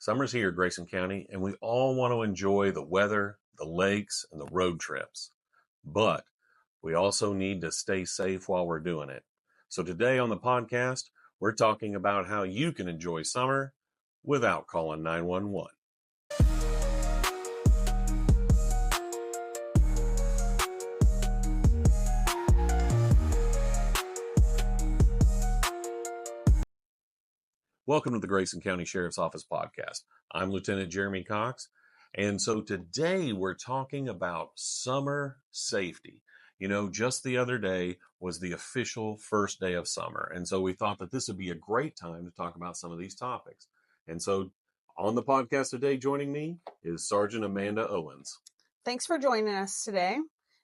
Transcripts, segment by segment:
Summer's here, Grayson County, and we all want to enjoy the weather, the lakes, and the road trips. But we also need to stay safe while we're doing it. So today on the podcast, we're talking about how you can enjoy summer without calling 911. Welcome to the Grayson County Sheriff's Office podcast. I'm Lieutenant Jeremy Cox, and so today we're talking about summer safety. You know, just the other day was the official first day of summer, and so we thought that this would be a great time to talk about some of these topics. And so on the podcast today, joining me is Sergeant Amanda Owens. Thanks for joining us today,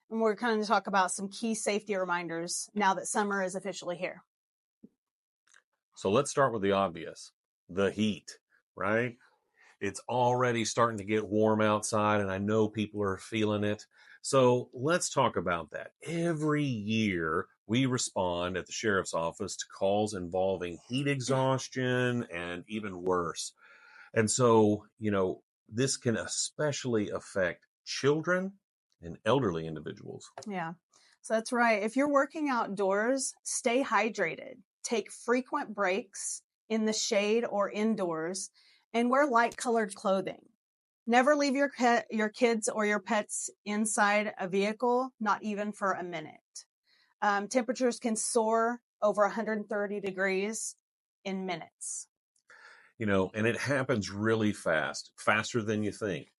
and we're going to talk about some key safety reminders now that summer is officially here. So let's start with the obvious, the heat, right? It's already starting to get warm outside, and I know people are feeling it. So let's talk about that. Every year, we respond at the Sheriff's Office to calls involving heat exhaustion and even worse. And so, you know, this can especially affect children and elderly individuals. Yeah, so that's right. If you're working outdoors, stay hydrated. Take frequent breaks in the shade or indoors, and wear light-colored clothing. Never leave your kids or your pets inside a vehicle, not even for a minute. Temperatures can soar over 130 degrees in minutes. You know, and it happens really fast, faster than you think.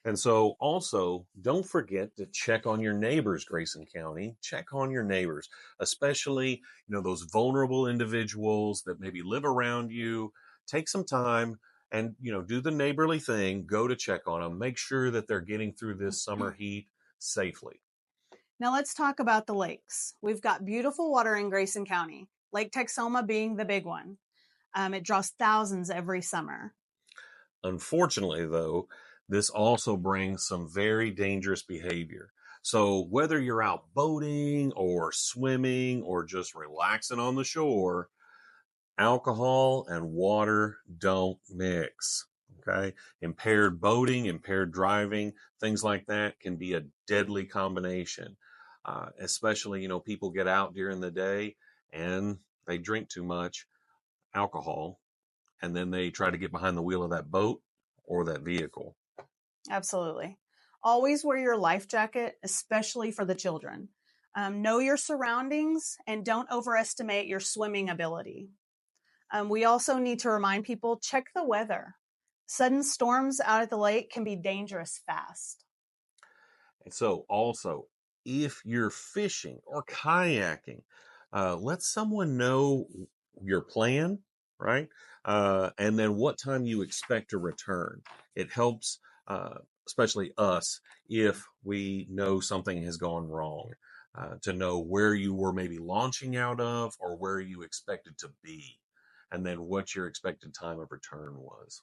And so also, don't forget to check on your neighbors, Grayson County. Check on your neighbors, especially, you know, those vulnerable individuals that maybe live around you. Take some time and, you know, do the neighborly thing. Go to check on them. Make sure that they're getting through this summer heat safely. Now let's talk about the lakes. We've got beautiful water in Grayson County, Lake Texoma being the big one. It draws thousands every summer. Unfortunately, though, this also brings some very dangerous behavior. So whether you're out boating or swimming or just relaxing on the shore, alcohol and water don't mix. Okay. Impaired boating, impaired driving, things like that can be a deadly combination. Especially, you know, people get out during the day and they drink too much alcohol, and then they try to get behind the wheel of that boat or that vehicle. Absolutely. Always wear your life jacket, especially for the children. Know your surroundings and don't overestimate your swimming ability. We also need to remind people, check the weather. Sudden storms out at the lake can be dangerous fast. And so also, if you're fishing or kayaking, let someone know your plan, right? And then what time you expect to return. It helps, especially us, if we know something has gone wrong, to know where you were maybe launching out of or where you expected to be, and then what your expected time of return was.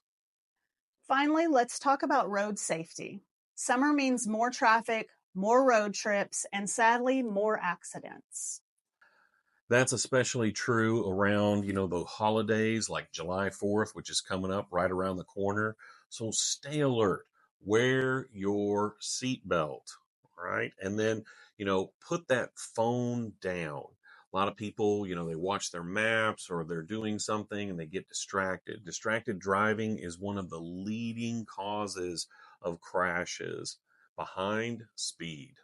Finally, let's talk about road safety. Summer means more traffic, more road trips, and sadly, more accidents. That's especially true around, you know, the holidays like July 4th, which is coming up right around the corner. So stay alert. Wear your seatbelt, right? And then, you know, put that phone down. A lot of people, you know, they watch their maps or they're doing something and they get distracted. Distracted driving is one of the leading causes of crashes behind speed.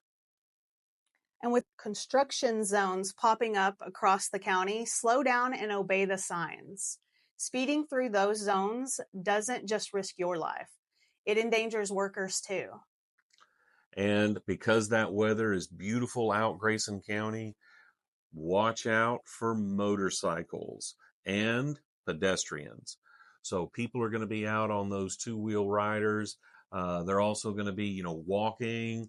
And with construction zones popping up across the county, slow down and obey the signs. Speeding through those zones doesn't just risk your life. It endangers workers too. And because that weather is beautiful out Grayson County, watch out for motorcycles and pedestrians. So people are going to be out on those two-wheel riders. They're also going to be, you know, walking,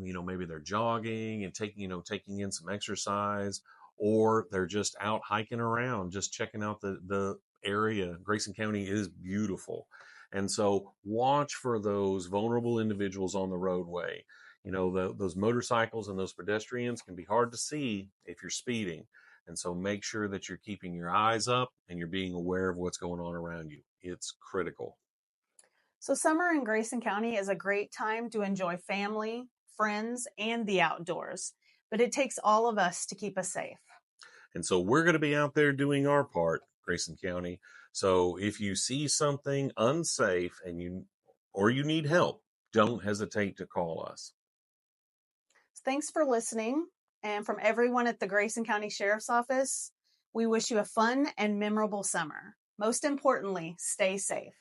you know, maybe they're jogging and taking in some exercise, or they're just out hiking around, just checking out the area. Grayson County is beautiful. And so watch for those vulnerable individuals on the roadway. You know, those motorcycles and those pedestrians can be hard to see if you're speeding. And so make sure that you're keeping your eyes up and you're being aware of what's going on around you. It's critical. So summer in Grayson County is a great time to enjoy family, friends, and the outdoors, but it takes all of us to keep us safe. And so we're going to be out there doing our part, Grayson County. So if you see something unsafe and you need help, don't hesitate to call us. Thanks for listening. And from everyone at the Grayson County Sheriff's Office, we wish you a fun and memorable summer. Most importantly, stay safe.